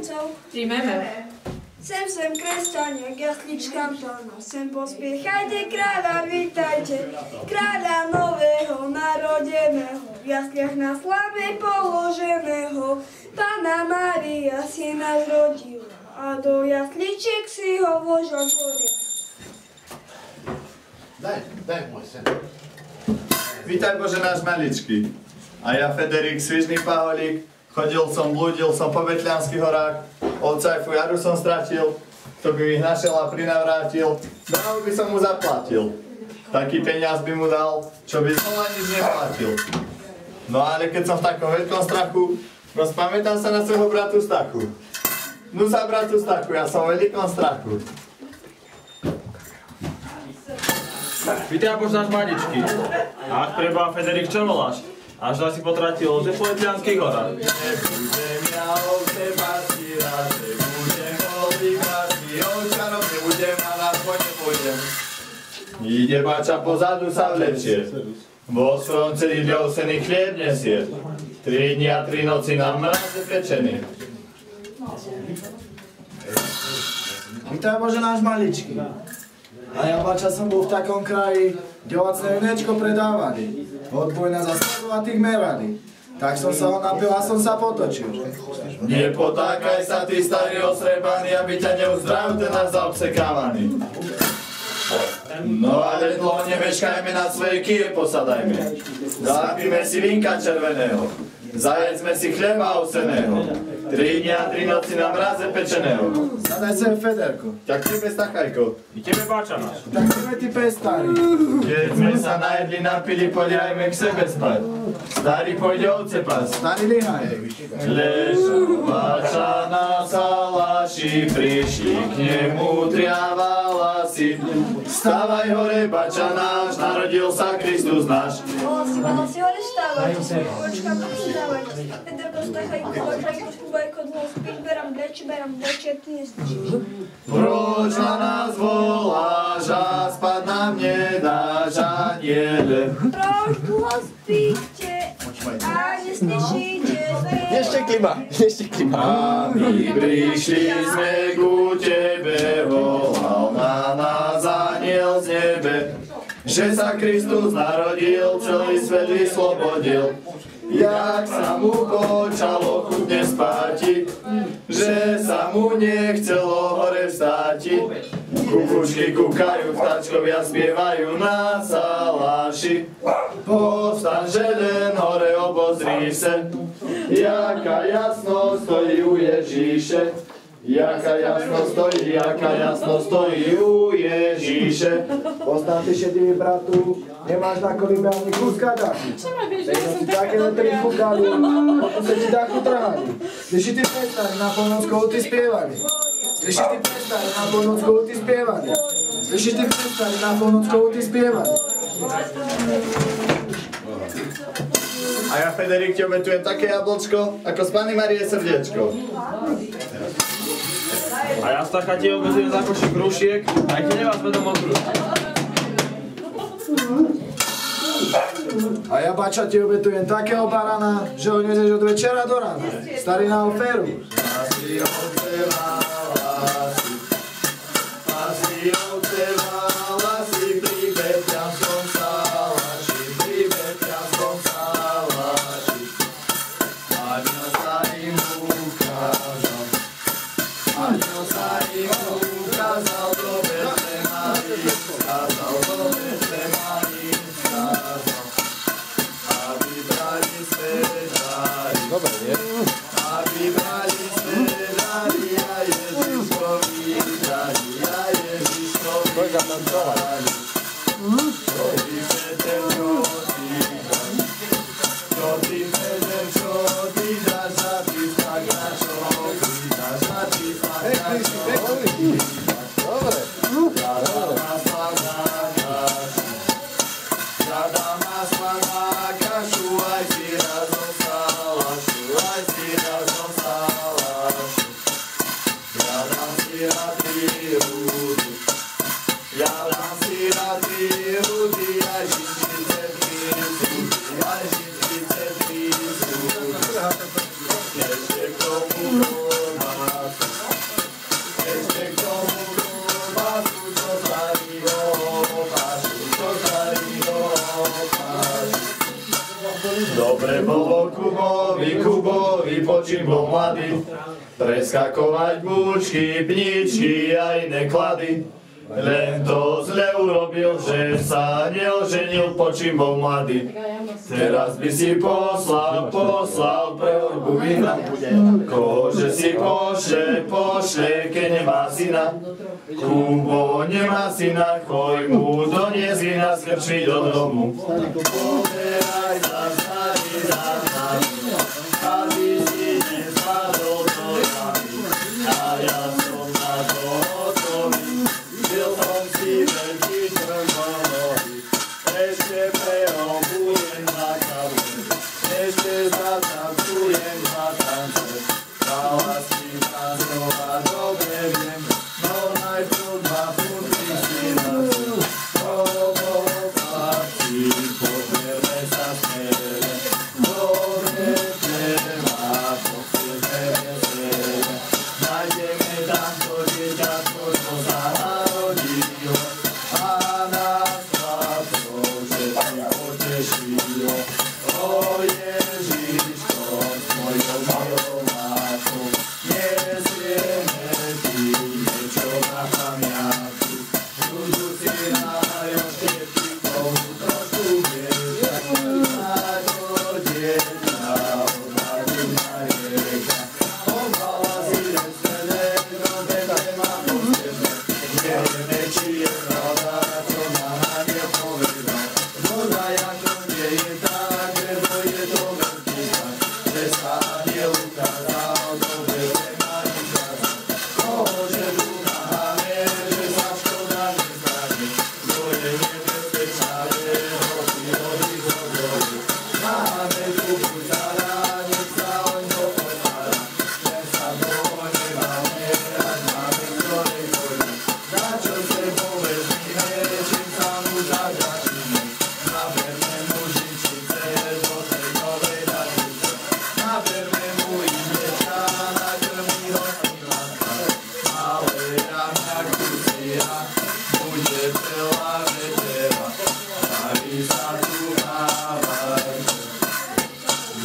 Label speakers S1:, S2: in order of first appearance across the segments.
S1: mládencov.
S2: Príjmeme.
S1: Sem, kresťania, k jasličkám pána. Sem pospiechajte kráľa, vítajte. Kráľa nového, narodeného. V jasliach na slave položeného. Panna Mária si nás rodila. A do jasličiek si ho vložila gloria.
S3: Daj môj sen. Vítaj Bože náš maličký. A ja Federik, svižný paholík. Chodil som, blúdil som po Betľanských horách. Ovcajfu Jaru som stratil. Kto by mi našiel a prinavrátil, darov by som mu zaplatil. Taký peniaz by mu dal, čo by som ani nič neplatil. No ale keď som v takom veľkom strachu, rozpamätám sa na svojho bratu Stachu. No sa bratu Stachu, ja som v veľkom strachu.
S4: Vítaj Bož náš maličký. Ak treba, Federik, čo voláš? Až nás si potratil ovce po Betľanských horách.
S3: Nebudem ja ovce pasírať, nebudem olíkať, ovčarom nebudem a na svoj nepôjdem. Ide bača pozadu sa vlečie, vo svojom celý dľousený chlieb nesie. 3 dni a 3 noci na mraze pečený.
S5: Vítaj Bože náš maličký. A ja bača som bol v takom kraji, kde ovacné vinečko predávali. Odbojná zastavila tých merali. Tak som sa ho napil a som sa potočil.
S3: Nepotákaj sa ty starý osrebaný, aby ťa neuzdravil ten nás zaobsekávaný. No ale dlho nemeškajme, na svoje kije posadajme. Zapíme si vinka červeného, zajedzme si chleba ovseného. 3 dni a 3 noci na mraze pečeného.
S5: Zadaj sem Federko.
S3: Tak tebe Stachajko.
S4: I tebe báča náš.
S5: Tak sme ty pestari.
S3: Keď sme sa najedli, napili, poďajme k sebe spať. Starý pôjde ovce pas.
S5: Starý lihaj.
S3: Ležovača na salaši, prišli k nemu triavala si. Vstávaj hore, bača náš, narodil sa Kristus náš.
S1: Volá si hore, vstávaj. Počkám, vstávaj. Federko, Stachajko, Stachajko, Skúbajko, dlho spíš, beram bleče, ty nestačíš.
S3: Proč na nás voláš a spať nám nedáš, aniele?
S1: Proč dlho spíte a neslyšíte zve?
S6: Ešte klima.
S3: A my prišli sme ku tebe, volal na nás aniel z nebe, že sa Kristus narodil, celý svet vyslobodil. Jak sa mu počalo chudne spáti, že sa mu nechcelo hore vstáti. Kukučky kukajú, vtáčkovia spievajú na salaši. Povstaň, že len hore obozri se, jaká jasno stojí u Ježíše. Jaká jasno stojí u Ježíše.
S5: Postav ty šedivý bratu, nemáš na kolíbe ani kúska dachu. Veď si také letry fúkali, potom sa ti dachu trhali. Slyši ty pestari, na polnockou ty spievali. Slyši ty pestari, na polnockou ty spievali. Slyši ty pestari, na polnockou ty spievali.
S3: A ja, Federik, ti obetujem také jablčko, ako z Panny Marie srdiečko.
S4: A ja Stacha ti obetujem za košík rušiek, aj keď nevás vedom odruž.
S5: A ja bača ti obetujem takého barana, že ho nezeš od večera do rána. Starý na oféru.
S3: Pasí ovce mala si, pri Betľanskom salaši, pri Betľanskom salaši. Aniel sa im ukázal, aniel sa im ukázal, do Betlema im skázal, do Betlema im skázal. A vybrali sme dary, a vybrali sme dary, a Ježiškovi dary, a Ježiškovi dary. Čo ty Peter, čo ty dáš za písmak, na čo ty dáš za písmak, na čo ty dáš.
S6: Dobre.
S3: Preskakovať búčky, pníčky a iné klady. Len to zle urobil, že sa neoženil, počím bol mladý. Teraz by si poslal prehoďbu vína. Kože si pošle, keď nemá syna. Kubo nemá syna, choď mu doniesť vína, skrčiť do domu. Poberaj sa z nami, aby si nespadol do jamy. A ja som na to hotový. Byl som si veľký trmonový, ešte prehobujem na kavu, ešte zatancujem na tance. Dala si tancovať, dobre viem, no najprv 2 funty si nasu. Chlapci, poďme sa smere, dobre treba, poďme vesele. Nájdeme tamto dieťatko, čo sa narodilo, a nás chlapcov všetkých potešilo. O Ježiško, s mojou milováčkou, nesieme ti niečo na pamiatku. Budú si nájom všetkým trošku vieš, na to dieťa odhľadu na rieka. Obala si veselé, dobre ma posledné, nevieme, či je pravda, čo mama nepovedal. Voda ako nie je tak, lebo je to veľký tak, že sa neukázal, dobre se ma ukázal. Bože, dúfame, že sa škoda nestane, to je nebezpečné, hoci hodí zo dolu. Máme tu putára, nech sa oň to postará, len sa toho nemáme, ať máme ktorej pôjde. Za čo se povezíme, čím sa mu zadačíme, naberme mu žičice do tej novej dačice. Naberme mu imečka, nakrmi ho smilanka, malé ramňa kucia, bude celá večera, darí sa tu mávajte.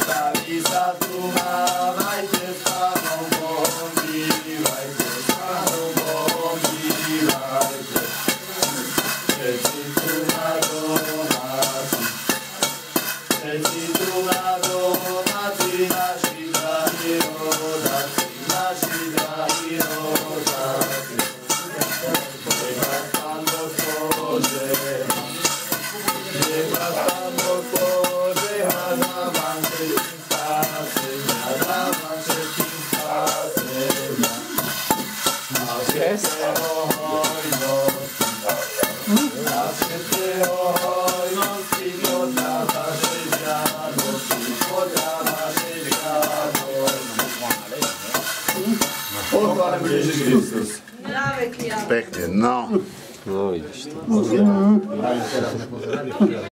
S3: Darí sa tu mávajte, s Pánom Bohom bývajte, s Pánom Bohom bývajte. Všetci tu na domáci, všetci tu na domáci, naši drahí rodáci, naši drahí rodáci. Nech vás Pán Boh požehná, nech vás Pán Boh požehná, za vám všetkým spásenia, za vám všetkým spásenia. A všetkého hojnosti, a všetkého hojnosti, podľa vašej žiadosti, podľa vašej žiadosti. Pochváľ Ježiš Kristus.
S2: Pekne, no.
S6: No vidíš to.